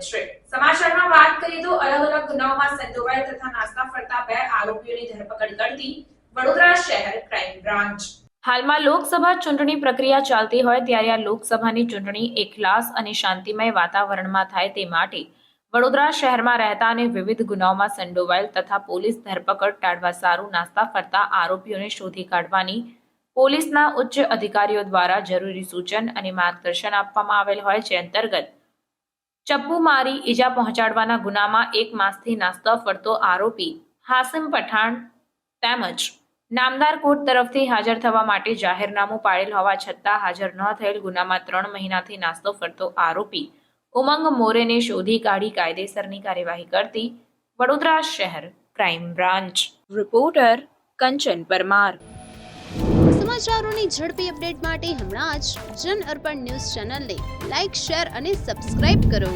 છે। સમાચારમાં વાત કરીએ તો અલગ અલગ ગુનાઓમાં સંડોવાયેલ તથા નાસ્તા ફરતા 2 આરોપીઓની ધરપકડ કરતી વડોદરા શહેર ક્રાઇમ બ્રાન્ચ। હાલમાં લોકસભા ચૂંટણી પ્રક્રિયા ચાલતી હોય ત્યારે આ લોકસભાની ચૂંટણી એકલાસ અને શાંતિમય વાતાવરણમાં થાય તે માટે વડોદરા શહેરમાં રહેતા અને વિવિધ ગુનાઓમાં સંડોવાયેલ તથા પોલીસ ધરપકડ ટાળવા સારું નાસ્તા ફરતા આરોપીઓને શોધી કાઢવાની પોલીસના ઉચ્ચ અધિકારીઓ દ્વારા જરૂરી સૂચન અને માર્ગદર્શન આપવામાં આવેલ હોય છે। અંતર્ગત ચપ્પુ મારી ઈજા પહોંચાડવાના ગુનામાં 1 માસથી નાસ્તો ફરતો આરોપી હાસિમ પઠાણ તેમજ નામદાર કોર્ટ તરફથી હાજર થવા માટે જાહેરનામું પાડેલ હોવા છતાં હાજર ન થયેલ ગુનામાં 3 મહિનાથી નાસ્તો ફરતો આરોપી ઉમંગ મોરેને શોધી કાઢી કાયદેસરની કાર્યવાહી કરતી વડોદરા શહેર ક્રાઇમ બ્રાન્ચ। રિપોર્ટર કંચન પરમાર। સમાચારોની ઝડપી અપડેટ માટે હમણાં જ જન અર્પણ ન્યૂઝ ચેનલને લાઇક, શેર અને સબસ્ક્રાઇબ કરો।